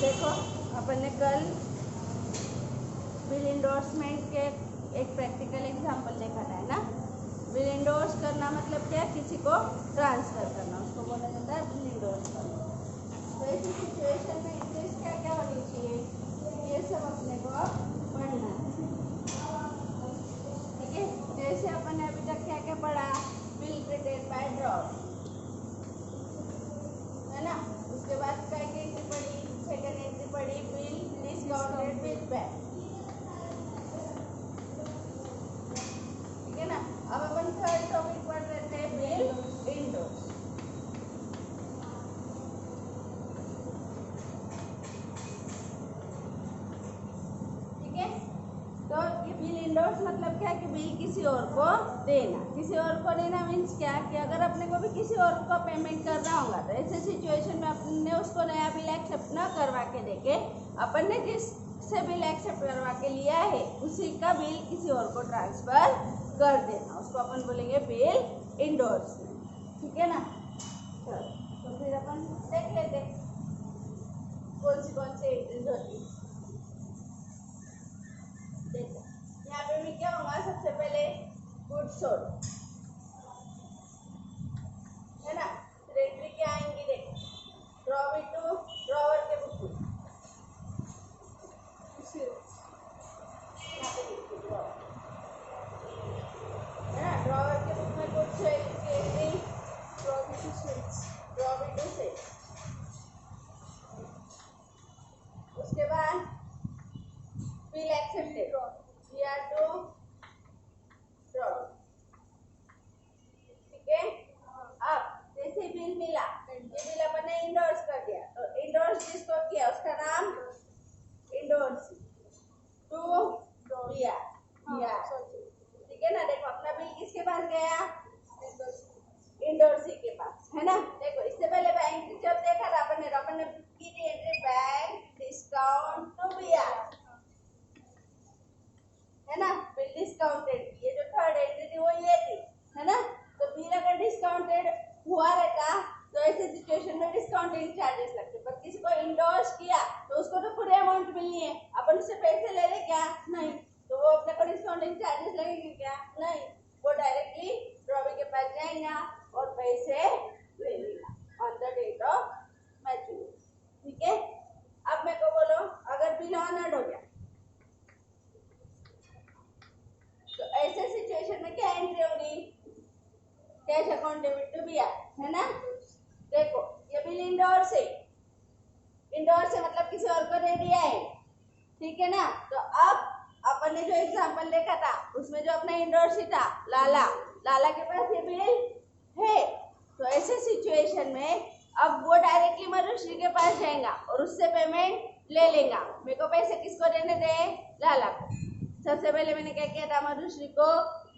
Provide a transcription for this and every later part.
देखो अपन ने कल बिल इंडोर्समेंट के एक प्रैक्टिकल एग्जाम्पल देखा था, है ना। बिल इंडोर्स करना मतलब क्या, किसी को ट्रांसफर करना, उसको बोला जाता है बिल इंडोर्स करना। तो ऐसी सिचुएशन में इंग्लिश क्या क्या होनी चाहिए, ये सब अपने को पढ़ना है, ठीक है। जैसे अपन ने अभी तक क्या क्या पढ़ा, बिल प्रिपेयर्ड बाय ड्रॉवर, है ना। उसके बाद क्या क्या एंट्री पढ़ी, सेकंड एंट्री पढ़ी, बिल डिस्काउंटेड विद बैक, ठीक है ना। अब अपन थर्ड टॉपिक पढ़ रहे थे, बिल इंडोर्स। ठीक है, तो ये बिल इंडोर्स मतलब क्या कि बिल किसी और को देना। किसी और को देना मीन्स क्या कि अगर अपने को भी किसी और को पेमेंट करना होगा तो ऐसे सिचुएशन में अपने उसको नया बिल एक्सेप्ट न करवा के देके अपन ने जिससे बिल एक्सेप्ट करवा के लिया है उसी का बिल किसी और को ट्रांसफर कर देना, उसको अपन बोलेंगे बिल इंडोर्समेंट, ठीक है ना। तो फिर अपन देख लेते कौन सी एंट्रीज होती है। देखो यहाँ पे भी क्या होगा, सबसे पहले गुड्स सोल्ड, है ना। फिर एंट्री क्या आएंगी, देखो ड्रॉवर टू ड्रॉवर के बुक में, है ना। ड्रॉवर के बुक में गुड्स सोल्ड की एंट्री, ड्रॉवर टू सेल्स। उसके बाद bill accepted, B R to drawer, ठीक है। अब जैसे बिल मिला, ये बिल अपन ने इंडोर्स कर दिया, तो इंडोर्स जिसको किया उसका नाम इंडोर्स टू दिया, ठीक है ना। देखो अपना बिल किसके पास गया, इंडोर्सी के पास, है ना। देखो इससे पहले बैंक जब देखा था अपन ने की थी entry bank discount to BR, है ना। बिल डिस्काउंटेड, ये जो थर्ड एंट्री थी वो ये थी, है ना। तो बिल अगर डिस्काउंटेड हुआ रहता तो ऐसे सिचुएशन में डिस्काउंटिंग चार्जेस लगते, पर किसी को इंडोर्स किया तो उसको तो पूरे अमाउंट मिलनी है, अपन उससे पैसे ले ले क्या, नहीं, तो वो अपने को डिस्काउंटिंग चार्जेस लगेंगे क्या, नहीं, वो डायरेक्टली ड्रॉवर के पास जाएगा और पैसे ले लेगा on the date of maturity, ठीक है। अब मेरे को बोलो अगर बिल ऑनर्ड हो गया तो ऐसे सिचुएशन में क्या एंट्री होगी, cash account debit to BR, है ना। देखो ये बिल इंडोर्स है, इंडोर्स से मतलब किसी और को दे दिया है, ठीक है ना। तो अब अपन ने जो एग्जांपल देखा था उसमें जो अपना इंडोर्स था लाला के पास ये बिल है, तो ऐसे सिचुएशन में अब वो डायरेक्टली मनुष्य के पास जाएगा और उससे पेमेंट ले लेगा। मेरे को पैसे किसको देने थे, लाला को। सबसे पहले मैंने क्या किया था, मनुष्य को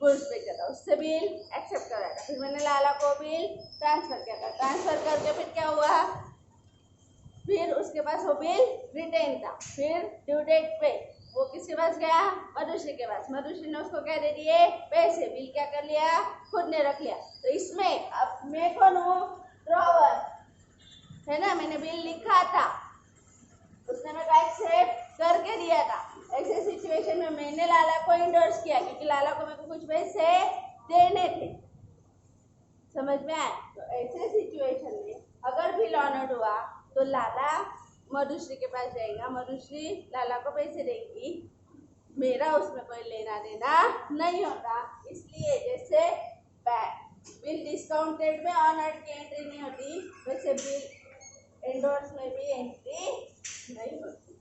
गुड्स भेजा था, उससे बिल एक्सेप्ट कराया था, फिर मैंने लाला को बिल ट्रांसफर किया था, ट्रांसफर करके फिर क्या हुआ, फिर उसके पास वो बिल रिटेन था, फिर ड्यू डेट पे वो किसके पास गया, मनुष्य के पास, मनुष्य ने उसको क्या दे दिए, पैसे, बिल क्या कर लिया, खुद ने रख लिया। तो इसमें अब मैं कौन हूँ, ड्रॉवर, है ना। मैंने बिल लिखा था, उसने मेरे को एक्सेप्ट करके दिया था, ऐसे सिचुएशन में मैंने लाला को इंडोर्स किया क्योंकि लाला को मेरे को कुछ पैसे देने थे, समझ में आया। तो ऐसे सिचुएशन में अगर बिल ऑनर्ड हुआ तो लाला मधुश्री के पास जाएगा, मधुश्री लाला को पैसे देगी, मेरा उसमें कोई लेना देना नहीं होता। इसलिए जैसे बिल डिस्काउंटेड में ऑनर्ड की एंट्री नहीं होती, वैसे बिल इंडोर्स में भी एंट्री नहीं होती।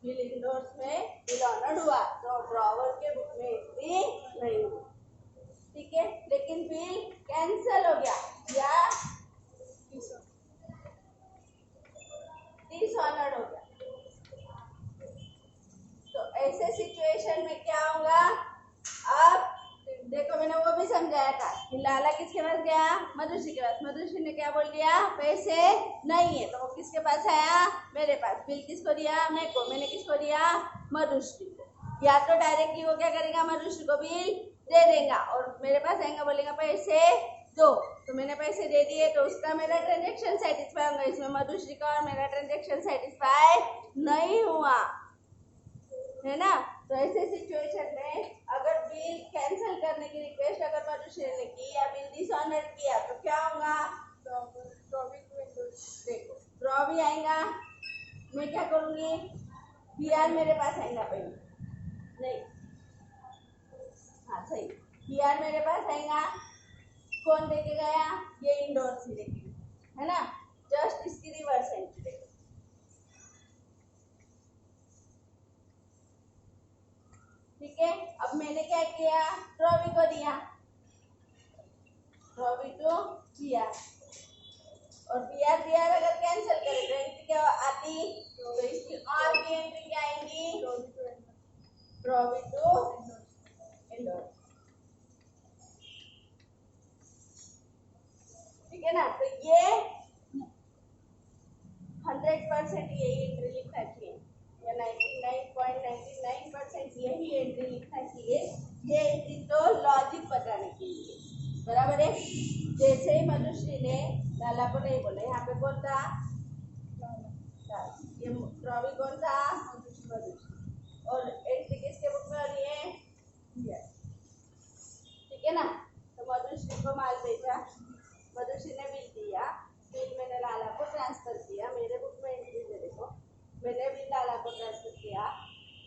बिल इंडोर्स में बिल ऑनर्ड हुआ तो ड्रॉवर के बुक में एंट्री नहीं हुई, ठीक है। लेकिन बिल कैंसिल हो गया या डिसऑनर्ड हो गया तो ऐसे सिचुएशन में क्या होगा, अब देखो मैंने वो भी समझाया था कि लाला किसके पास गया, मधुश्री के पास, मधुश्री ने क्या बोल दिया, पैसे नहीं है, तो वो किसके पास आया, मेरे पास। बिल किसको दिया, मैं को, मैंने किसको दिया, मधुश्री को। या तो डायरेक्टली वो क्या करेगा, मधुश्री को बिल दे देगा और मेरे पास आएगा, बोलेगा पैसे दो, तो मैंने पैसे दे दिए तो उसका मेरा ट्रांजेक्शन सेटिस्फाई होगा। इसमें मधुश्री का और मेरा ट्रांजेक्शन सेटिस्फाई नहीं हुआ, है ना। तो ऐसे सिचुएशन में अगर बिल कैंसिल करने की रिक्वेस्ट अगर मधुश्री ने की या बिल डिसऑनर किया तो क्या होगा? देखो ड्रॉ भी आएगा। मैं क्या करूंगी? बीआर मेरे पास आएगा पहले, नहीं, हाँ सही, बीआर मेरे पास आएगा। कौन देके गया? ये इंडोर्स ही देके, है ना। जस्ट इसकी रिवर्स एंट्री देखो। ठीक है, अब मैंने क्या किया? ड्रॉवी को दिया, ड्रॉवी टू बीआर, और बीआर बीआर अगर कैंसिल करे तो एंट्री क्या आती? तो इसकी और भी एंट्री क्या आएंगी? Drawee to endorse. ठीक है ना। तो ये 100% यही एंट्री लिखना चाहिए, या 99.99% यही एंट्री लिखना चाहिए। ये एंट्री तो लॉजिक बताने के लिए, बराबर है। जैसे ही मधुश्री ने लाला को नहीं बोला, यहाँ पे कौन था? ये रवि कौन था? मधुश्री। और एंट्री किसके बुक में हो रही है? ठीक है ना। तो मधुश्री को माल भेजा, मधुश्री ने बिल दिया, बिल मैंने लाला को ट्रांसफर किया, मेरे बुक में एंट्री दे देखो, मैंने बिल लाला को ट्रांसफर किया।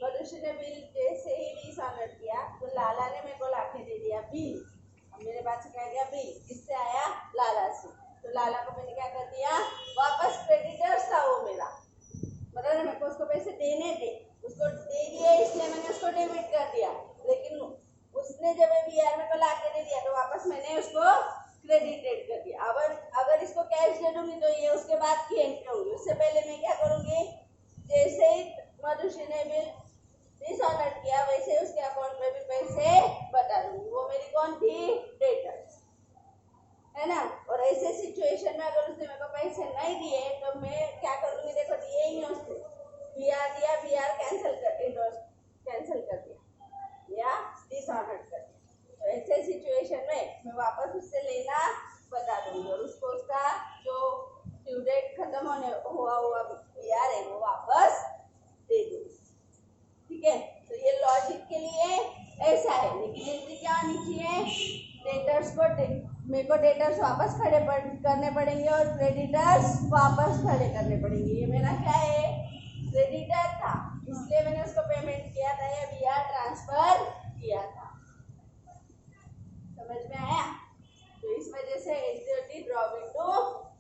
मधुश्री ने बिल जैसे ही डिसऑनर किया तो लाला ने मेरे को लाके दे दिया बिल। अब मेरे पास क्या गया? बिल। किससे आया? लाला से। तो लाला को मैंने क्या कर दिया? वापस क्रेडिटर्स था वो मेरा, मतलब मेरे को उसको पैसे देने थे, उसको दे दिए इसलिए मैंने उसको डेबिट कर दिया। लेकिन उसने जब बीआर में को लाके दे दिया तो वापस मैंने उसको क्रेडिटेड कर दिया। अगर इसको कैश दे दूंगी तो ये उसके बाद की एंट्री होगी। उससे पहले मैं क्या करूंगी? जैसे ही मधुश्री ने बिल डिसऑनर किया वैसे उसके अकाउंट में भी पैसे बता दूंगी। वो मेरी कौन थी? डेटर्स, है ना। और ऐसे सिचुएशन में अगर उसने मेरे को पैसे नहीं दिए तो मैं क्या करूंगी? देखो दिए ही नहीं उसने, बीआर दिया, बीआर कैंसिल कर, इंडोर्स कैंसिल कर दिया या डिसऑनर कर दिया। तो ऐसे सिचुएशन में मैं वापस उससे लेना बता दूंगी और उसको उसका जो ड्यू डेट खत्म होने हुआ बीआर है वो वापस दे दूंगी। ठीक है, तो ये लॉजिक के लिए ऐसा है। लेकिन एंट्री क्या आनी चाहिए? डेटर्स को मेरे को डेटर्स वापस खड़े करने पड़ेंगे और क्रेडिटर्स वापस खड़े करने पड़ेंगे। ये मेरा क्या है? क्रेडिटर था, इसलिए मैंने उसको पेमेंट किया था या बीआर ट्रांसफर किया था। समझ में आया? तो इस वजह से एंट्री होती ड्रॉवी टू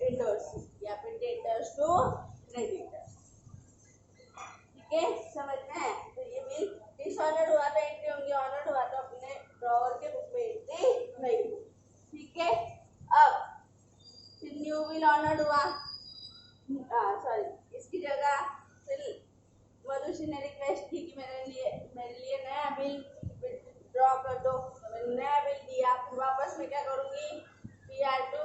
इंडोर्स या फिर डेटर्स टू क्रेडिटर्स। ठीक है, समझ में आया? तो ये बिल डिसऑनर्ड हुआ तो एंट्री होंगी, ऑनर्ड हुआ तो अपने ड्रॉवर के बुक में एंट्री नहीं हुई। ठीक है, अब फिर न्यू बिल ऑनर्ड हुआ, सॉरी, इसकी जगह फिर मधुश्री ने रिक्वेस्ट की कि मेरे लिए नया बिल ड्रॉ कर दो, तो मैंने नया बिल दिया। फिर वापस मैं क्या करूंगी? बीआर टू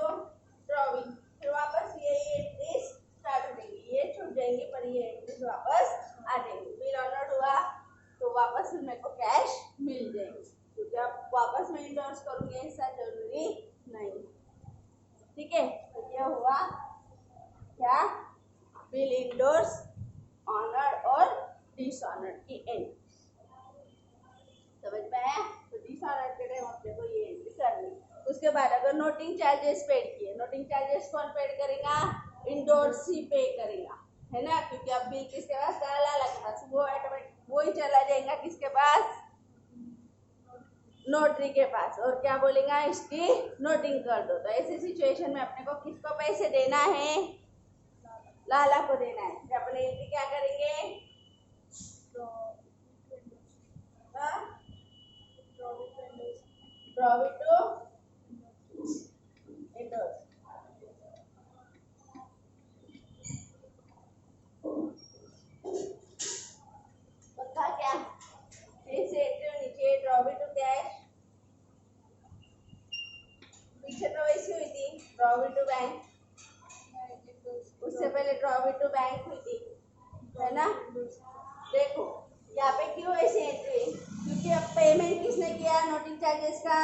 ड्रॉविंग, फिर वापस यही एंट्रीज स्टार्ट हो जाएंगी, ये छूट जाएंगी पर ये एंट्रीज वापस आ जाएंगी। बिल ऑनर्ड हुआ तो वापस फिर मेरे को कैश मिल जाएगी, क्योंकि अब वापस मैं इंडोर्स करूंगी ऐसा जरूरी नहीं। ठीक है, तो ये हुआ क्या? बिल इंडोर्स, ऑनर्ड और डिसऑनर्ड की एंट्री। समझ में आया? तो डिसऑनर्ड के टाइम अपने को ये एंट्री करनी। उसके बाद अगर नोटिंग चार्जेस पेड किए, नोटिंग चार्जेस कौन पेड करेगा? इंडोर्स ही पे करेगा, है ना, क्योंकि अब बिल किसके पास? लाला के पास, वो ऑटोमेटिक वो ही चला जाएगा किसके पास? नोटरी के पास। और क्या बोलेगा? इसकी नोटिंग कर दो। तो ऐसी सिचुएशन में अपने को किसको पैसे देना है? लाला को देना है। तो अपने एंट्री क्या करेंगे? Drawee to endorse. पक्का क्या? जैसे एंट्री होनी चाहिए ड्रॉवी टू कैश, पीछे तो वैसी हुई थी ड्रॉवी टू बैंक, उससे पहले ड्रॉवी टू बैंक हुई थी, है ना। देखो यहाँ पे क्यों ऐसी एंट्री? क्योंकि अब पेमेंट किसने किया? नोटिंग चार्जेस का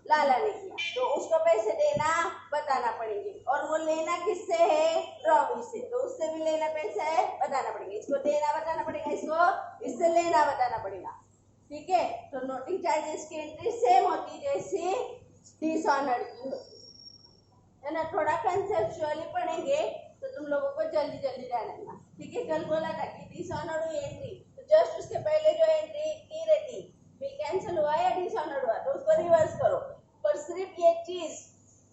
लाला ने किया। तो उसको पैसे देना बताना पड़ेंगे, और वो लेना किससे है, ड्रॉवी से, तो उससे भी लेना पैसे है बताना पड़ेगा, इसको देना बताना पड़ेगा, इसको इससे लेना बताना पड़ेगा। ठीक है, तो नोटिंग चार्जेस की एंट्री सेम होती जैसी डिसऑनर्ड की होती है ना। थोड़ा कंसेप्चुअली पढ़ेंगे तो तुम लोगों को जल्दी जल्दी जानेगा। ठीक है, कल बोला था कि डिसऑनर्ड हुई एंट्री तो जस्ट उसके पहले जो एंट्री की रहती बिल कैंसिल हुआ या डिसऑनर्ड हुआ तो उसको रिवर्स करो, पर सिर्फ ये चीज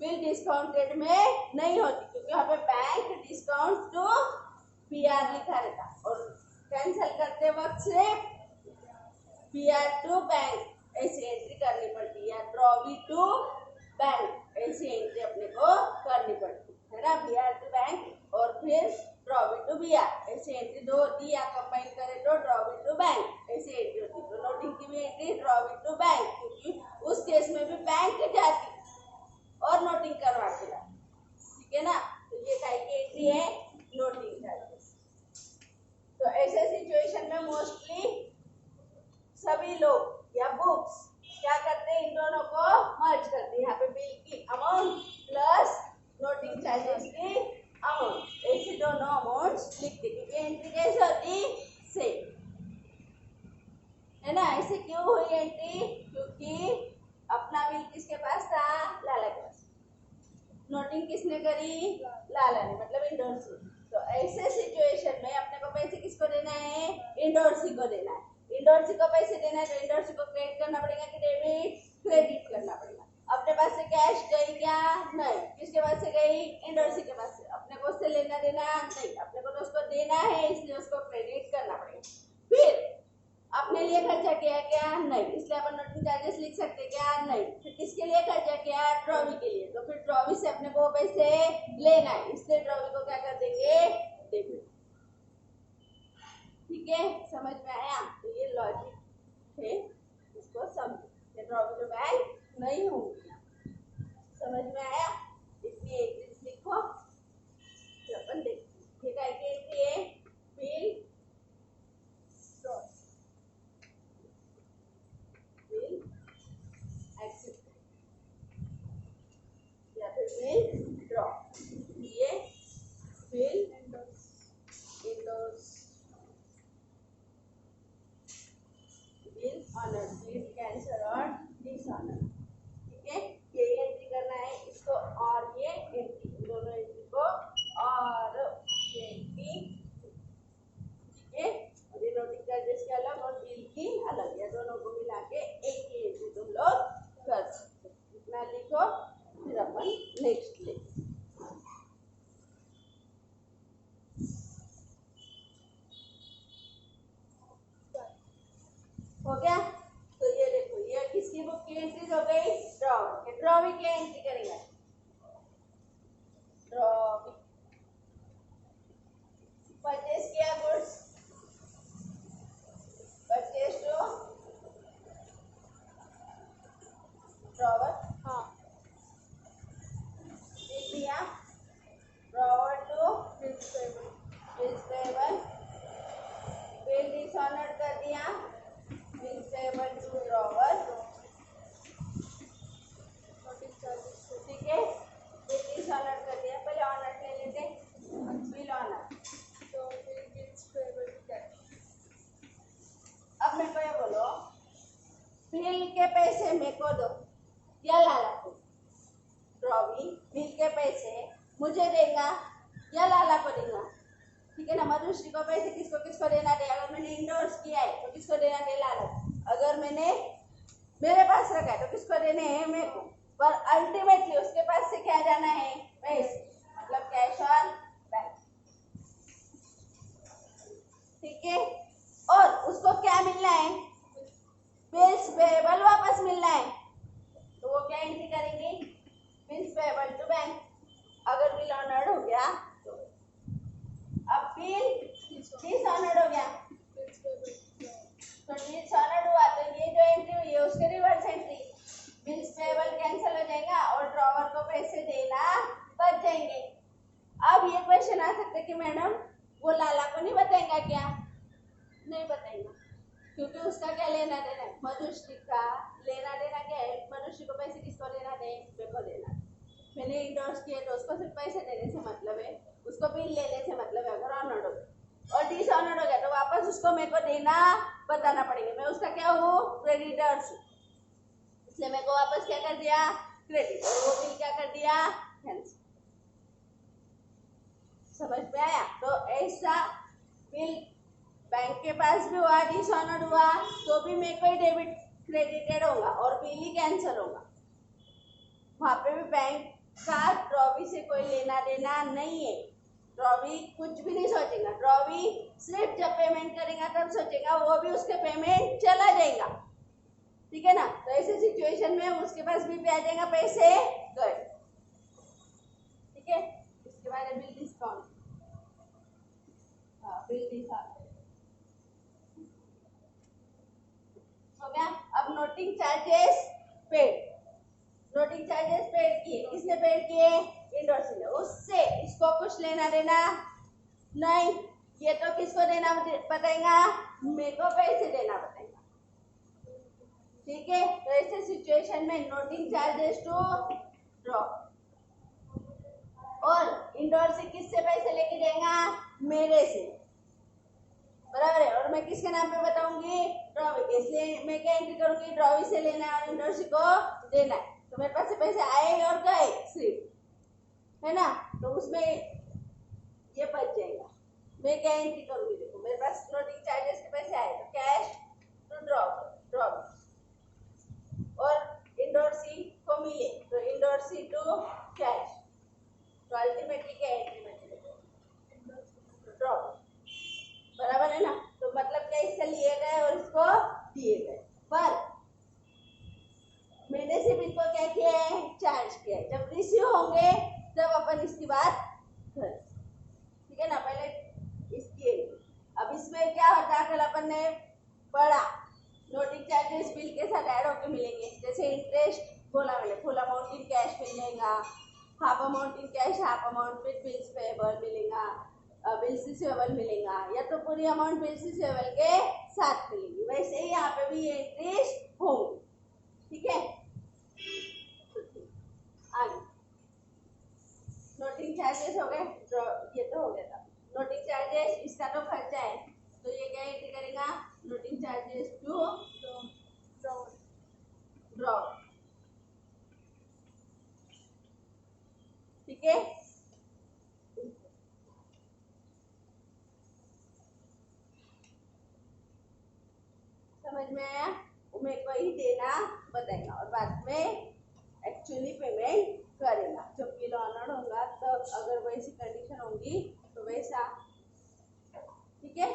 बिल डिस्काउंटेड में नहीं होती, क्योंकि यहाँ पे बैंक डिस्काउंट टू पीआर लिखा रहता, और कैंसिल करते वक्त सिर्फ पीआर टू बैंक ऐसी एंट्री करनी पड़ती है, या ड्रॉवी टू बैंक ऐसी एंट्री अपने को करनी पड़ती है ना। पीआर टू बैंक और फिर ड्रॉवी टू बीआर ऐसी एंट्री दो होती है, या कंबाइन करें तो ड्रॉवी टू बैंक ऐसी एंट्री होती है। तो नोटिंग की भी एंट्री ड्रॉवी टू बैंक, क्योंकि उस केस में भी बैंक जाती और नोटिंग करवा के लाती। ठीक है ना, तो ये टाइप की एंट्री है नोटिंग चार्जेस। तो ऐसे सिचुएशन में मोस्टली सभी लोग या बुक्स क्या करते हैं, इन दोनों को मर्ज करते हैं। यहाँ पे बिल की अमाउंट प्लस नोटिंग चार्जेस की अमाउंट, ऐसे दोनों अमाउंट्स लिखते, क्योंकि एंट्री कैसे होती सेम है ना। ऐसे क्यों हुई एंट्री, क्योंकि अपना बिल किसके पास था, लाला के पास, नोटिंग किसने करी, लाला ने, मतलब इंडोर्सी। तो ऐसे सिचुएशन में अपने को पैसे किसको देना है, इंडोर्सी को देना है। इंडोर्सी को पैसे देना है तो इंडोर्सी को क्रेडिट करना पड़ेगा कि डेबिट, क्रेडिट करना पड़ेगा। अपने पास से कैश गई क्या, नहीं, किसके पास से गई, इंडोर्सी के पास से। अपने को उससे लेना देना नहीं, अपने को तो उसको देना है, इसलिए उसको क्रेडिट करना पड़ेगा। फिर अपने लिए खर्चा किया क्या, नहीं, इसलिए अपन नोटिंग चार्जेस लिख सकते क्या, नहीं। फिर किसके लिए खर्चा किया, ड्रॉवी के लिए, तो फिर ड्रॉवी से अपने को पैसे लेना है, इसलिए ड्रॉवी को क्या कर देंगे, डेबिट। ठीक है, समझ में आया। तो ये लॉजिक है, इसको समझो, ड्रॉवी तो बैंक नहीं होंगी। समझ में आया, इसलिए एक चीज लिखो, फिर अपन देखते हैं क्या है बिल या फिर बिल ड्रॉ, ये bill endorse, bill honour, bill cancel और डिसऑनर। ठीक है, ये एंट्री करना है इसको, और ये एंट्री, दोनों एंट्री को और ये एंट्री। ठीक है, और ये नोटिंग चार्जेस के अलग और बिल की अलग, या दोनों को मिला के एक ही एंट्री तुम लोग कर सकते हो। इतना लिखो, फिर अपन नेक्स्ट लेंगे। हो गया, तो ये देखो, ये किसकी बुक की एंट्रीज हो गई, ड्रॉवी। ड्रॉवी की एंट्री करेंगे, ड्रॉवी परचेज किया गुड्स, परचेज टू ड्रॉवर, हाँ, दिया drawer to bills payable, bills payable, bill dishonoured कर दिया, बिल्स पेबल टू ड्रॉवर, ठीक है, बिल डिसऑनर्ड कर दिया। पहले ऑनर्ड ले लेते, बिल ऑनर्ड, तो फिर बिल्स पेबल टू कैश। अब मेरे को ये बोलो, बिल के पैसे मेरे को दो या लाला को, ड्रॉवी बिल के पैसे मुझे देगा या लाला को देगा। ठीक है ना, मधुश्री को पैसे किसको किसको देना दे, अगर मैंने इंडोर्स किया है तो किसको देना दे, लाला। अगर मैंने मेरे पास रखा है तो किसको देने हैं, मेरे को। पर अल्टीमेटली उसके पास से क्या जाना है, पैसे, मतलब कैश ऑन बैंक। ठीक है, और उसको क्या मिलना है, बिल्स पेबल वापस मिलना है, तो वो क्या एंट्री करेंगे, बिल्स पेबल टू बैंक। अगर बिल ऑनर्ड हो गया तो, अब बिल डिसऑनर्ड हो गया, तो डिसऑनर्ड हुआ तो ये जो एंट्री हुई है उसके reverse entry, bills payable cancel हो जाएगा और ड्रॉवर को पैसे देना बच जाएंगे। अब ये क्वेश्चन आ सकता है कि मैडम वो लाला को नहीं बताएगा क्या, नहीं बताएगा, क्योंकि उसका क्या लेना देना है, मनुष्य का लेना देना क्या है, मनुष्य को पैसे किसको लेना दे, मेरे को देना। मैंने इंडोर्स किया तो उसको सिर्फ पैसे देने से मतलब है, उसको बिल लेने से मतलब है। अगर ऑनर्ड हो गया और डिसऑनर्ड हो गया तो वापस उसको मेरे को देना बताना पड़ेगा। मैं उसका क्या हूँ, क्रेडिटर्स, इसलिए मेरे को वापस क्या कर दिया, क्रेडिट, और वो बिल क्या कर दिया, कैंसिल। समझ में आया? तो ऐसा बिल बैंक के पास भी हुआ, डिसऑनर्ड हुआ तो भी मेरे को डेबिट क्रेडिटेड होगा और बिल ही कैंसिल होगा। वहां पे भी बैंक का ड्रॉवी से कोई लेना देना नहीं है। ड्रॉवी कुछ भी नहीं सोचेगा, ड्रॉवी सिर्फ जब पेमेंट करेगा तब सोचेगा, वो भी उसके पेमेंट चला जाएगा। ठीक है ना? तो ऐसे सिचुएशन में उसके पास भी आ जाएगा पैसे गए। ठीक है, इसके बाद है बिल डिस्काउंट। हाँ, बिल डिस्काउंट हो गया। अब noting charges paid, noting charges paid किए, किसने पेड किए, इंडोर्स ने। उससे इसको कुछ लेना देना नहीं, ये तो किसको देना बताएगा, मेरे को पैसे देना बताएगा। ठीक है, तो ऐसे सिचुएशन में नोटिंग चार्जेस टू ड्रॉप, और इंडोर से किससे पैसे लेके जाएगा, मेरे से, बराबर है। और मैं किसके नाम पे बताऊंगी, ड्रॉवी के, इसलिए मैं क्या एंट्री करूंगी, ड्रॉवी से लेना है और इंडोर को देना है। तो मेरे पास से पैसे आए और गए सिर्फ, है ना? तो उसमें ये बच जाएगा। मैं क्या एंट्री करूंगी, देखो मेरे पास नोटिंग चार्जेस के पैसे आए तो कैश टू ड्रॉप, और इंडोर्सी को मिले तो इंडोर्सी टू कैश, तो अल्टीमेटली क्या एंट्री बची, ड्रॉप, बराबर है ना? तो मतलब क्या, इससे लिए गए और इसको दिए गए, पर मैंने सिर्फ इनको क्या किया है, चार्ज किया है। जब रिसीव होंगे तब अपन इसकी बात करें। ठीक है ना? पहले इसकी, अब इसमें क्या होता है, कल अपन ने पढ़ा, नोटिंग चार्जेस बिल के साथ ऐड होकर मिलेंगे। जैसे इंटरेस्ट बोला मैंने, फुल अमाउंट इन कैश मिल जाएगा, half amount in cash, half amount with bills payable मिलेगा, बिल्स रिसीवेबल मिलेगा, या तो पूरी अमाउंट बिल्स रिसीवेबल के साथ मिलेगी। वैसे ही यहाँ पे भी ये एंट्रीज होंगी। ठीक है, आगे नोटिंग चार्जेस हो गए, ये तो हो गया था। नोटिंग चार्जेस इसका तो खर्चा है, तो ये क्या एंट्री करेगा, नोटिंग चार्जेस टू ड्रॉ। ठीक है, समझ में आया? मेरे को ही देना बताएगा और बाद में एक्चुअली पेमेंट करेगा। जब बिल ऑनर्ड होगा तब अगर वैसी कंडीशन होगी तो वैसा। ठीक है,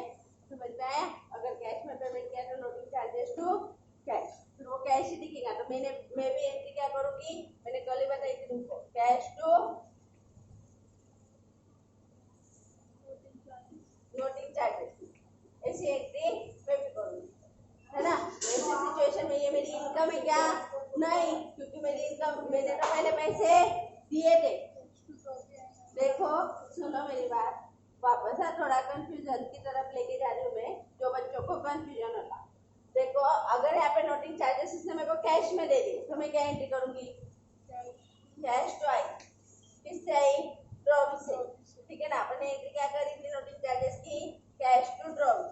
समझ में आया? अगर कैश में पेमेंट किया तो नोटिंग चार्जेस टू कैश, फिर वो कैश ही दिखेगा। तो मैं भी एंट्री क्या करूंगी, मैंने कल ही बताई थी तुमको, कैश टू नोटिंग चार्जेस, ऐसी एंट्री मैं भी करूंगी, है ना? ऐसी सिचुएशन में ये मेरी इनकम है क्या, नहीं, क्योंकि मेरी इनकम, मैंने तो पहले पैसे दिए थे। देखो सुनो मेरी बात, वापस थोड़ा कंफ्यूजन की तरफ लेके जा रही हूँ मैं, जो बच्चों को कंफ्यूजन होता। देखो अगर यहाँ पे नोटिंग चार्जेस इसने मेरे को कैश में दे दिए तो मैं क्या एंट्री करूंगी, कैश टू आई, किससे आई, ड्रॉवी से। ठीक है ना? अपन ने एंट्री क्या करी थी नोटिंग चार्जेस की, कैश टू ड्रॉवी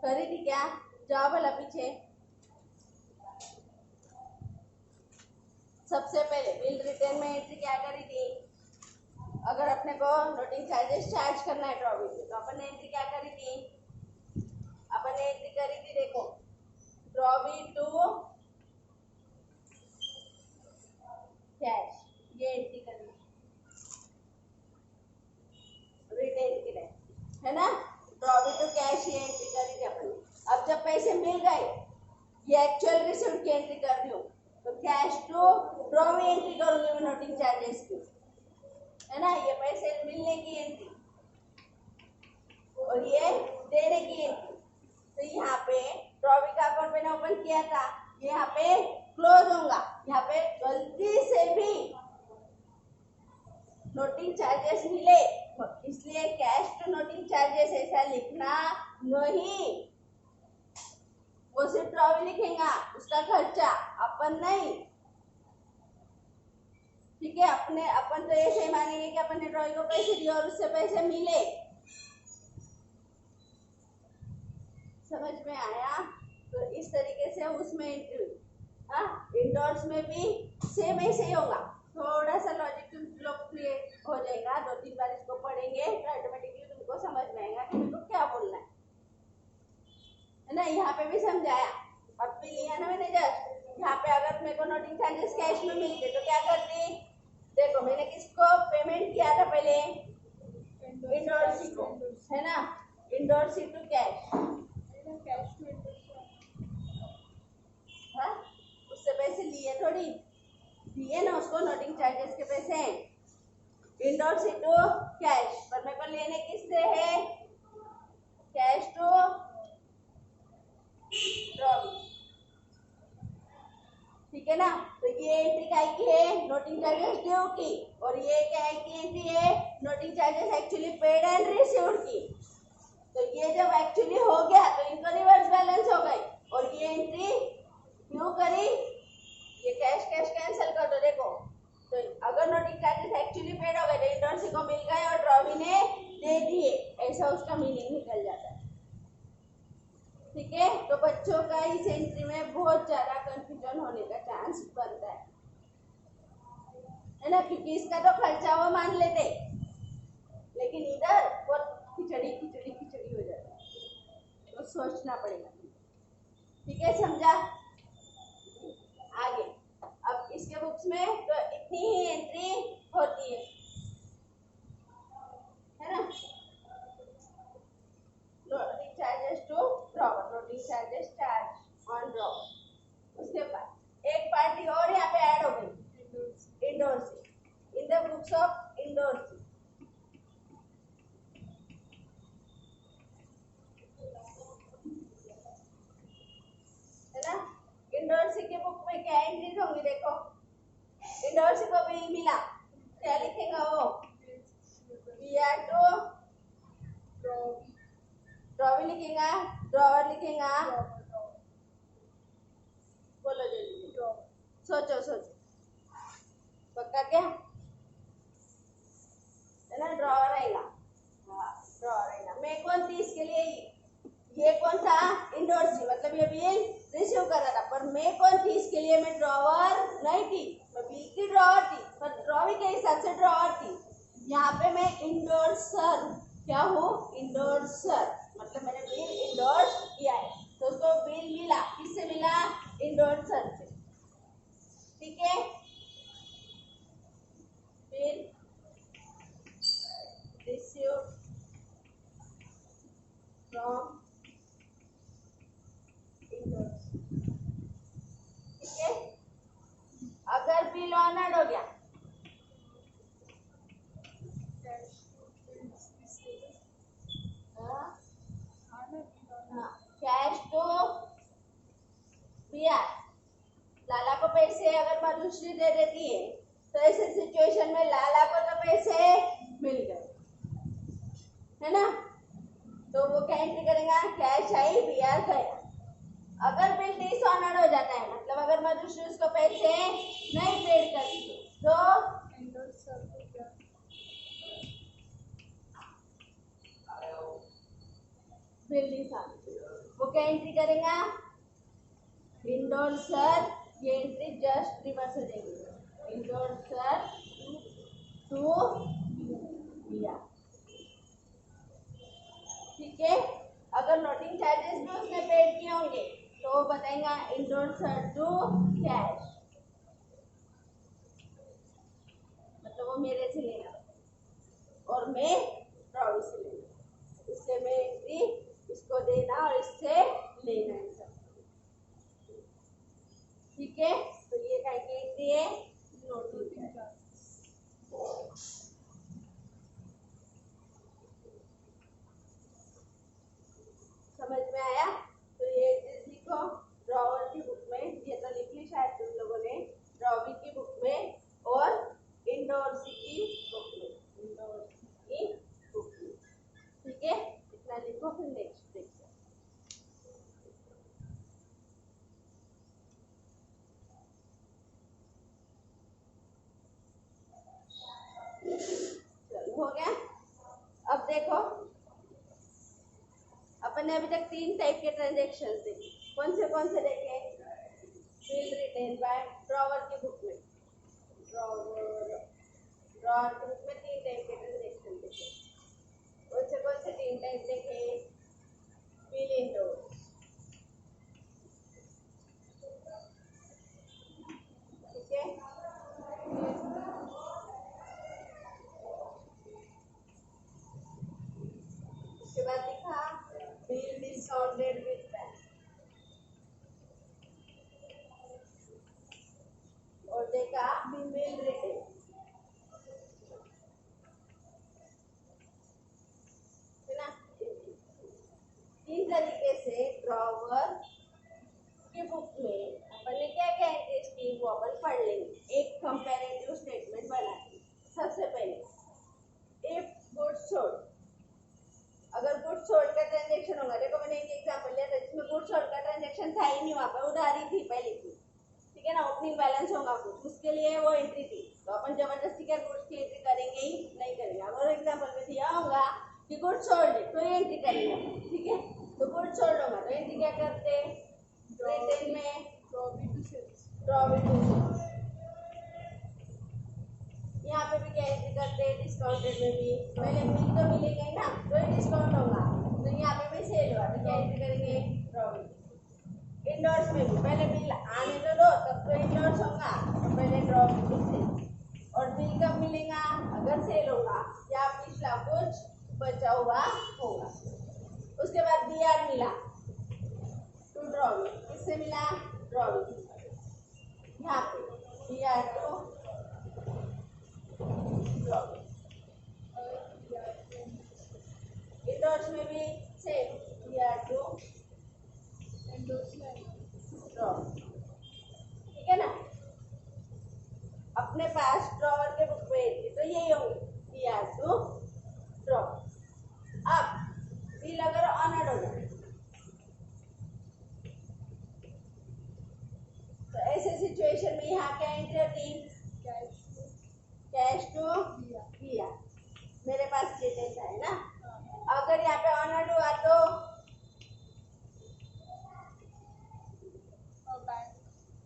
करी थी क्या, जाओ भला पीछे। सबसे पहले बिल रिटर्न में एंट्री क्या करी थी, अगर अपने को नोटिंग चार्जेस चार्ज करना है ड्रॉवी से तो अपन ने एंट्री क्या करी थी, अपन ने एंट्री करी थी, देखो ड्रॉवी टू कैश, ये एंट्री करनी रिटेन के लिए, है ना? ड्रॉवी टू कैश ये एंट्री करी थी अपन ने। अब जब पैसे मिल गए, ये एक्चुअल रिसीव्ड की एंट्री कर रही हूँ, तो कैश टू ड्रॉवी एंट्री करूंगी मैं नोटिंग चार्जेस की, है ना? ये पैसे मिलने की एंट्री और ये देने की एंट्री। तो यहाँ पे ड्रॉवी का अकाउंट मैंने ओपन किया था, ये यहाँ पे क्लोज होगा। यहाँ पे गलती से भी नोटिंग चार्जेस मिले, इसलिए कैश टू नोटिंग चार्जेस ऐसा लिखना नहीं, वो सिर्फ ट्रॉवी लिखेगा, उसका खर्चा अपन नहीं। ठीक है, अपन तो ऐसे ही मानेंगे कि अपन ने ट्रॉवी को पैसे दिए और उससे पैसे मिले। समझ में आया? तो इस तरीके से उसमें इंडोर्स में भी सेम ऐसे ही होगा। थोड़ा सा लॉजिक लोग क्रिएट हो जाएगा, 2-3 बार इसको पढ़ेंगे तो ऑटोमेटिकली तुमको समझ में आएगा कि मेरे को क्या बोलना है ना। यहाँ पे भी समझाया, अब भी लिया ना मैंने जस्ट। यहाँ पे अगर मेरे को नोटिंग चार्जेस कैश में मिलते तो क्या करती, देखो मैंने किसको पेमेंट किया था पहले, इंडोर्सी को, है ना, इंडोर्सी टू कैश, उससे पैसे लिए थोड़ी, दिए ना उसको नोटिंग चार्जेस के पैसे, इंडोर्सी टू कैश, पर मेरे को लेने किससे है, कैश टू ट्रॉवी। ठीक है ना। तो ये एंट्री क्या की है, नोटिंग चार्जेस ड्यू की, और ये क्या की एंट्री है, noting charges actually paid and received की। तो ये जब एक्चुअली हो गया तो इनको रिवर्स बैलेंस हो गई, और ये एंट्री क्यों करी, ये कैश कैश कैंसिल कर दो। देखो तो अगर नोटिंग चार्जेस एक्चुअली पेड हो गए तो इंडोर्सी को मिल गए और ट्रॉवी ने दे दिए, ऐसा उसका मीनिंग निकल जाता है। ठीक है, तो बच्चों का इस एंट्री में बहुत ज्यादा कंफ्यूजन होने का चांस बनता है ना, क्योंकि इसका तो खर्चा वो मान लेते, लेकिन इधर वो खिचड़ी खिचड़ी खिचड़ी हो जाता है, तो सोचना पड़ेगा। ठीक है, समझा? आगे अब इसके बुक्स में तो इतनी ही एंट्री होती है ना। Noting charges to drawer, noting charges charge on drawer. उसके बाद एक पार्टी और यहाँ पे ऐड हो गई, endorsee, in the books of endorsee, है ना। इंडोर्सी के बुक में क्या एंट्रीज होंगी, देखो इंडोर्सी को बिल मिला, क्या लिखेगा वो, वीआर टू ट्रॉवी लिखेगा, ड्रॉवर लिखेगा, बोलो जल्दी, सोचो सोचो, पक्का क्या, है ना, ड्रॉवर आएगा, हाँ ड्रॉवर आएगा। मैं कौन थी इसके लिए, ये कौन था, इंडोर्सी, मतलब ये बिल रिसीव कर रहा था, पर मैं कौन थी इसके लिए, मैं ड्रॉवर नहीं थी, मैं बिल की ड्रॉवर थी, पर ट्रॉवी के हिसाब से ड्रॉवर थी। यहाँ पे मैं इंडोर्सर क्या हूँ, इंडोर्सर, मतलब मैंने बिल इंडोर्स किया है, तो उसको बिल मिला, किससे मिला, इंडोर्सर से। ठीक है, बिल रिसीव्ड फ्रॉम इंडोर्स। ठीक है, अगर बिल ऑनर्ड हो गया, कैश टू बीआर, लाला को पैसे अगर मधुश्री दे देती है तो ऐसे सिचुएशन में लाला को तो पैसे मिल गए, है ना, तो वो क्या एंट्री करेगा, कैश आई बीआर गया। अगर बिल डिसऑनर्ड हो जाता है, मतलब अगर मधुश्री उसको पैसे नहीं पेड करती तो बिल डिसऑनर्ड, वो क्या एंट्री करेगा, इंडोर्सर, ये एंट्री जस्ट रिवर्स हो जाएगी, इंडोर्सर टू बीआर। ठीक है, अगर नोटिंग चार्जेस भी उसने पेड किए होंगे तो वो बताएगा इंडोर्सर टू कैश, मतलब वो मेरे से लेना और मैं ट्रॉवी से लेना, इससे मैं एंट्री इसको देना और इससे लेना है सब। ठीक है, तो ये क्या की एंट्री है, नोटिंग चार्जेस। समझ में आया? तो ये चीज लिखो ड्रॉवर की बुक में, ये तो लिख ली शायद तुम लोगों ने, ट्रॉवी की बुक में और इंडोर्सी की बुक में। हो गया। अब देखो, अपन ने अभी तक 3 टाइप के ट्रांजेक्शन देखे। कौन से देखे? बिल रिटेन बाय ड्रॉवर की बुक में, ड्रॉवर की बुक में 3 टाइप के ट्रांजेक्शन देखे। कौन से 3 टाइप देखे? बिल इंडोर्स, ठीक है। उसके बाद लिखा बिल डिस्काउंटेड विद बैंक, और देखा बिल रिटेन। है ना? 3 तरीके से ड्रॉवर की बुक में अपन ने क्या क्या एंट्रीज की वो अपन पढ़ लेंगे। एक कंपैरेटिव स्टेटमेंट बनाएंगे। सबसे पहले इफ गुड्स सोल्ड, अगर गुड्स सोल्ड का ट्रांजैक्शन होगा, देखो मैंने एक एग्जांपल लिया था जिसमें गुड्स सोल्ड का ट्रांजैक्शन था ही नहीं, वहां पर उधारी थी पहले की, ठीक है ना। ओपनिंग बैलेंस होगा कुछ, उसके लिए वो एंट्री थी, तो अपन जबरदस्ती क्या गुड्स की एंट्री करेंगे ही नहीं करेंगे। अगर एग्जांपल में दिया होगा कि गुड्स सोल्ड है तो ये एंट्री करेंगे, ठीक है। तो गुड्स सोल्ड होगा तो एंट्री क्या करते हैं? रिटेन में प्रॉफिट टू सेल्स। यहाँ पे भी क्या एंट्री करते हैं? डिस्काउंटेड में भी पहले बिल तो मिलेगा ही ना, तो ये डिस्काउंट होगा, तो यहाँ पे भी सेल हुआ तो क्या एंट्री करेंगे? प्रॉफिट। इंडोर्स में भी पहले बिल आने तो दो, तब तो इंडोर्स होगा, तो पहले प्रॉफिट टू सेल। और बिल कब मिलेगा? अगर सेल होगा या पिछला कुछ बचा हुआ होगा। उसके बाद बीआर मिला टू ड्रॉविंग, किससे मिला? ड्रॉविंग। यहाँ पे बीआर टू ड्रॉविंग। इंडोर्स में भी सेम बीआर टू ड्रॉविंग, ठीक है ना। अपने पास ड्रॉवर के बुक में तो यही होंगे बीआर टू ड्रॉविंग। अब बिल अगर ऑनर्ड हो जाए तो ऐसे सिचुएशन में यहाँ क्या एंट्री होती? Cash to BR. मेरे पास ये जैसा है ना। अगर यहाँ पे ऑनर्ड हुआ तो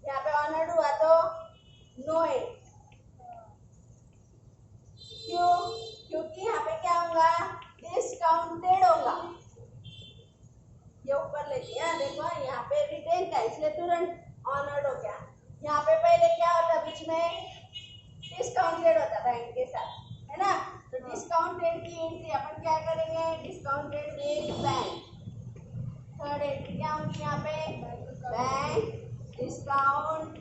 यहाँ पे ऑनर्ड हुआ तो नो एंट्री। क्यों? क्योंकि यहाँ पे क्या होगा? डिस्काउंटेड होगा। ये ऊपर लेती है, देखो यहाँ पे रिटेन था इसलिए तुरंत ऑनर्ड हो गया। यहाँ पे पहले क्या होता? बीच में डिस्काउंटेड होता बैंक के साथ, है ना। तो डिस्काउंटेड की एंट्री अपन क्या करेंगे? Discounted with bank. Third entry क्या होगी यहाँ पे? बैंक डिस्काउंट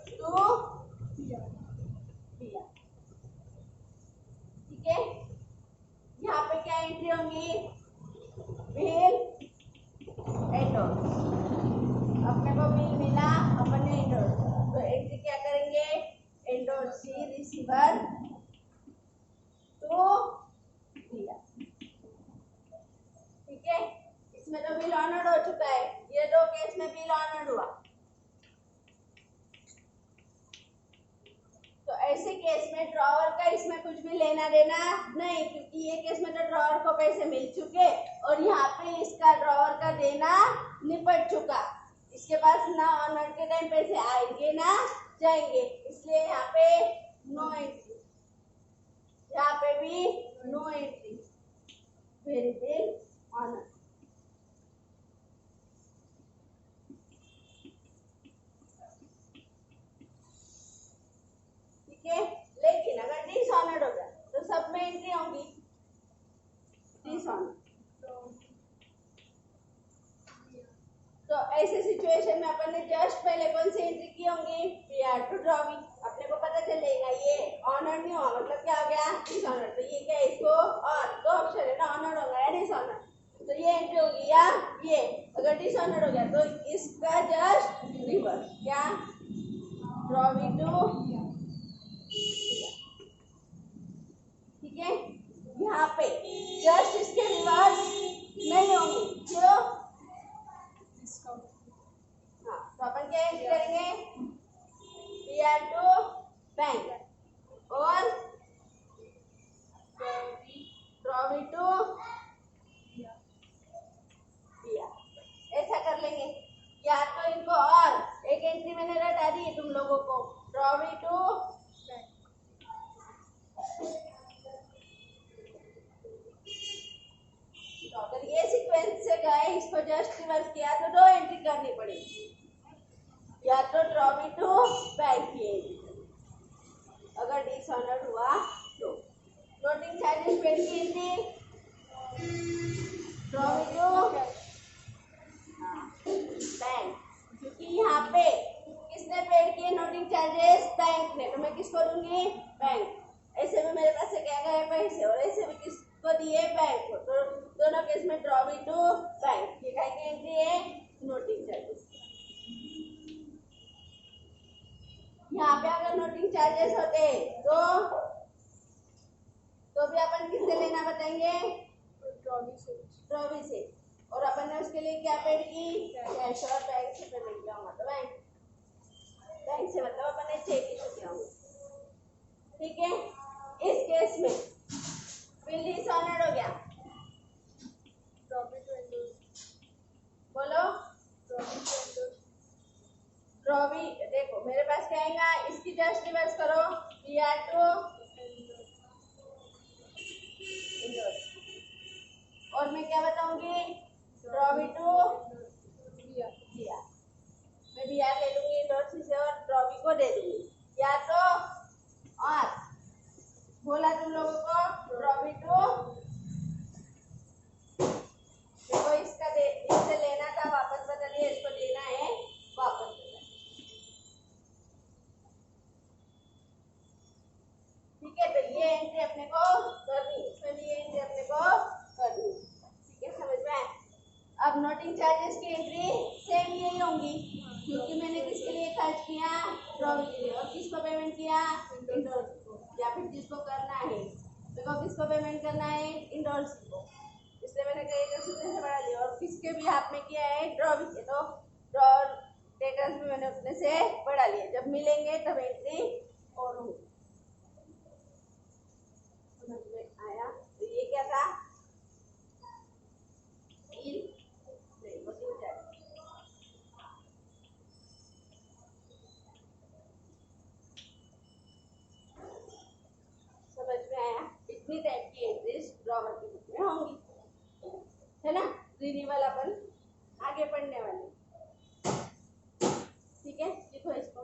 टू बीआर, ठीक है। यहाँ पे क्या एंट्री होंगी? Bill endorse. अपने को बिल मिला, अपन ने एंडोर्स, तो एंट्री क्या करेंगे? Endorsee receiver to BR, ठीक है। इसमें तो बिल ऑनर्ड हो चुका है, ये दो केस में बिल ऑनर्ड हुआ। तो ऐसे केस में ड्रॉवर का इसमें कुछ भी लेना देना नहीं, क्योंकि ये केस में तो ड्रॉवर को पैसे मिल चुके और यहाँ पे इसका ड्रॉवर का देना निपट चुका। इसके पास ना ऑनर के टाइम पैसे आएंगे ना जाएंगे, इसलिए यहाँ पे नो एंट्री, यहाँ पे भी no entry. Very bill honour, ठीक है। लेकिन अगर डिसऑनर्ड होगा तो सब में एंट्री होगी डिसऑनर्ड। तो ऐसे सिचुएशन में अपन ने जस्ट पहले कौन सी एंट्री की होंगी? BR to drawing. अपने को पता चलेगा ये ऑनर्ड नहीं हुआ मतलब क्या हो गया? डिसऑनर्ड। तो ये क्या है? इसको और दो ऑप्शन है ना, ऑनर्ड होगा या डिसऑनर्ड, तो ये एंट्री होगी या ये। अगर डिसऑनर्ड हो गया तो इसका जस्ट रिवर्स, क्या? ड्रॉविंग टू, ठीक है। यहाँ पे जस्ट इसके रिवर्स नहीं होंगे, क्यों? हाँ, तो अपन क्या एंट्री करेंगे? बीआर टू बैंक और को जस्ट रिवर्स किया तो 2 एंट्री करनी पड़ेगी, या तो ड्रॉवी टू बैंक की एंट्री अगर डिसऑनर हुआ तो। नोटिंग चार्जेस पेड की एंट्री ड्रॉवी टू बैंक, क्योंकि यहाँ पे किसने पेड किए नोटिंग चार्जेस? बैंक ने, तो मैं किसको दूंगी? बैंक। ऐसे में मेरे पास क्या गए पैसे, और ऐसे भी किसको दिए? बैंक को, तो दोनों केस में ड्रॉवी टू बैंक। ये क्या की एंट्री है? Noting charges. यहाँ पे अगर नोटिंग चार्जेस होते तो भी अपन किससे लेना बताएंगे? ड्रॉवी से। और अपन ने उसके लिए क्या पेड की? कैश। और बैंक से पेमेंट किया होगा तो बैंक से मतलब अपन ने चेक इशू किया होगा, ठीक है। इस केस में बिल डिसऑनर्ड हो गया, बोलो ड्रॉवी। देखो मेरे पास क्या आएगा, इसकी जस्ट रिवर्स करो, PR टू इंडोर्स, और मैं क्या बताऊंगी? Drawee to BR। मैं BR ले लूंगी इंडोर्स से और ड्रॉवी को दे दूंगी, या तो और बोला तुम लोगों को ड्रॉवी टू, देखो इसका इससे लेना था वापस बता दिया, इसको देना है वापस बता, ठीक है। तो ये एंट्री अपने को करनी, इसमें भी ये एंट्री अपने को करनी, ठीक है, समझ में आया? अब नोटिंग चार्जेस की एंट्री सेम यही होंगी, क्योंकि मैंने किसके लिए खर्च किया? ड्रॉवी के लिए। और किसको पेमेंट किया? इंडोर्स को, या फिर जिसको करना है, देखो किसको पेमेंट करना है? इंडोर्स को, इसलिए मैंने कहा एक सूत्र से बढ़ा लिया। और किसके भी हाथ में किया है? ड्रॉवी के, तो ड्रॉ डेटर्स भी मैंने उतने से बढ़ा लिया, जब मिलेंगे तब एंट्री और होगी। समझ में आया? तो ये क्या था? समझ में आया? इतनी टाइप की एंट्रीज ड्रॉवर की बुक में होंगी, है ना। रिन्यूअल अपन आगे पढ़ने वाले, ठीक है। लिखो इसको,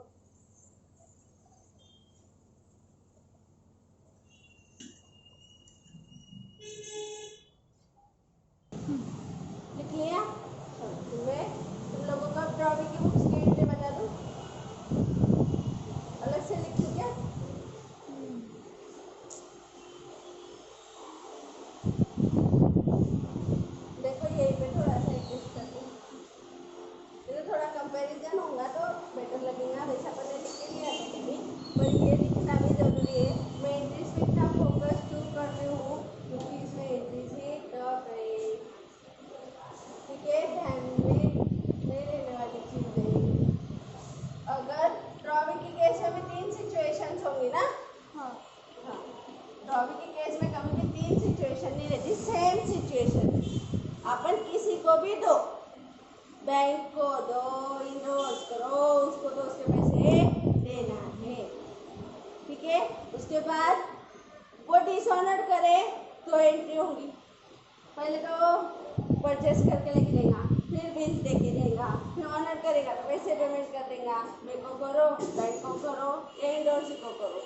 लिख लिया? मैं तुम लोगों को ड्रॉवी की बुक्स की एंट्री बता दूं, अलग से लिख दूं क्या? देखो यही पे थोड़ा सा एडजस्ट कर दूं, तो थोड़ा कंपैरिजन होगा तो बेटर लगेगा। वैसा अपन ने लिख के लिया था कभी, पर ये लिखना भी जरूरी है। मैं एंट्रीज पे इतना फोकस क्यों कर रही हूँ, क्योंकि इसमें एंट्रीज ही टफ है, ठीक है। ध्यान में नहीं लेने वाली चीज है। अगर ड्रॉवी की केस में भी 3 सिचुएशंस होंगी ना, हाँ, ड्रॉवी के केस में कभी भी 3 सिचुएशन नहीं रहती, सेम सिचुएशन। अपन किसी को भी दो, बैंक को दो, इंडोर्स करो, उसको तो उसके पैसे देना है, ठीक है। उसके बाद वो डिसऑनर करे तो एंट्री होगी, पहले तो परचेस करके लेके देगा, फिर बिल दे के देगा, फिर ऑनर करेगा तो पैसे पेमेंट कर देगा। मेरे को करो, बैंक को करो, या इंडोर्स को करो,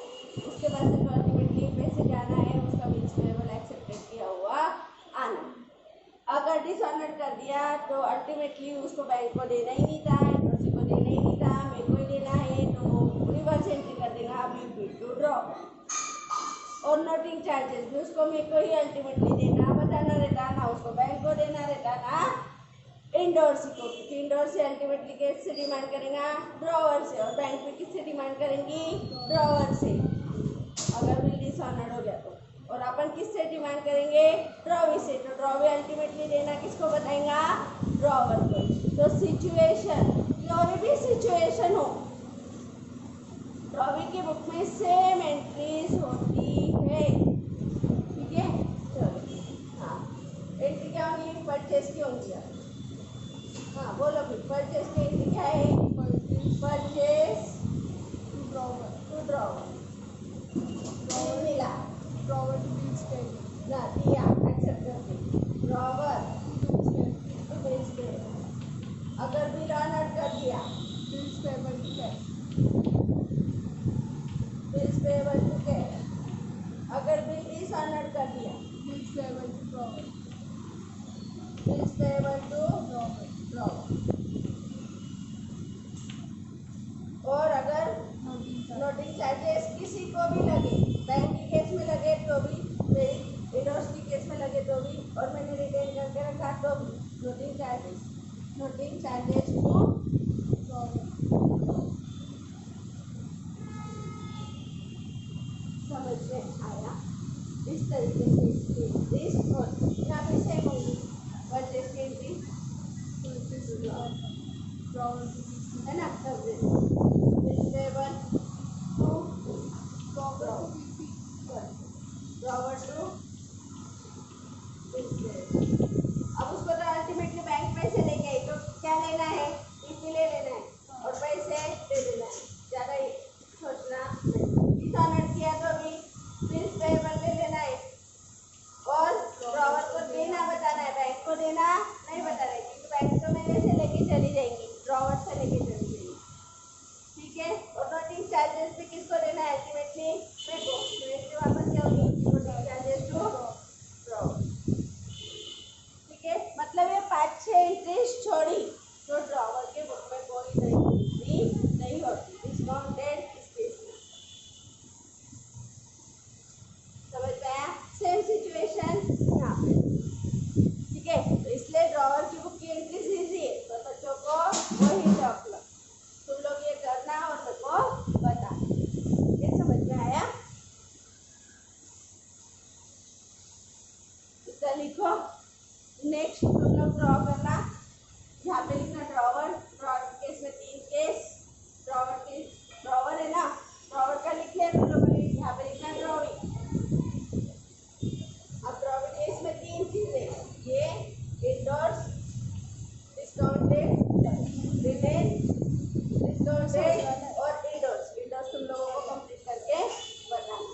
उसके बाद से तो अल्टीमेटली पैसे जाना है, उसका बिल्स पेबल एक्सेप्टेड किया हुआ आना। अगर डिसऑनर कर दिया तो अल्टीमेटली उसको बैंक को देना ही नहीं था, इंडोर्स को देना ही नहीं था, मेरे को ही देना है, तो रिवर्स एंट्री कर देगा, बिल टू ड्रॉ। और नोटिंग चार्जेस भी उसको मेरे को ही अल्टीमेटली देना बताना रहता, ना उसको बैंक को देना रहता, ना इंडोर्स को, क्योंकि इंडोर्स से अल्टीमेटली किससे डिमांड करेगा? ड्रॉवर से। और बैंक में किससे डिमांड करेंगी? ड्रॉवर से, अगर बिल डिसऑनर्ड हो गया तो। और अपन किससे डिमांड करेंगे? ड्रॉवी से। तो ड्रॉवी अल्टीमेटली देना किसको बताएगा? ड्रॉवर को। तो सिचुएशन, ड्रॉवी भी सिचुएशन हो, ड्रॉवी की बुक में सेम एंट्रीज होती है, ठीक है। चलो, हाँ, एंट्री क्या होगी? परचेस की होंगी। हाँ बोलो फिर, परचेस की एंट्री क्या है? परचेस टू ड्रॉवर मिला, ड्रॉवर टू बिल्स पेड, ना दिया एक्सेप्ट करके, ड्रॉवर टू बिल्स पेड, आया, इस तरीके से इसकी एंट्रीज और यहाँ पे सेम होगी। परचेज की एंट्री है ना, सब bills payable to drawer to bills payable. अब उसको तो अल्टीमेटली बैंक पैसे लेके आई, तो क्या लेना है, पीपी ले लेना है और पैसे दे देना है, ज़्यादा सोचना नहीं। डिसऑनर किया तो भी बिल्स पेबल ले लेना है और ड्रॉवर को देना बताना है, बैंक को देना नहीं बताना है, क्योंकि बैंक तो मेरे से लेके चली जाएंगी, ड्रॉवर से लेके चली जाएंगी। ठीक है, और नोटिंग चार्जेस भी किसको देना है, अल्टीमेटली मेरे को। तो इससे वापस क्या होगी, नोटिंग चार्जेस टू ड्रॉवर। ठीक है, मतलब ये 5-6 एंट्रीज छोड़ी तो ड्रॉवर के बुक में कोई नई एंट्री नहीं होती डिस्काउंटेड इस केस में। समझ में आया? सेम सिचुएशन यहाँ पे। ठीक है, तो इसलिए ड्रॉवर की बुक की एंट्रीज इजी है, तो बच्चों को वही रख लो, तुम लोग ये करना और मेरे को बता। ये समझ में आया? इसका लिखो। नेक्स्ट तुम लोग ड्रॉ करना, यहाँ पे लिखना ड्रॉवर। ड्रॉवर के केस में 3 केस, ड्रॉवर है ना, ड्रॉवर का लिख लिया तुम लोगों ने, यहाँ पे लिखना ड्रॉविंग। अब ड्रॉविंग केस में 3 चीजें, ये इंडोर्स डिस्काउंटेड, रिमेन डिस्काउंटेड और इंडोर्स तुम लोगों को कंप्लीट करके बताना।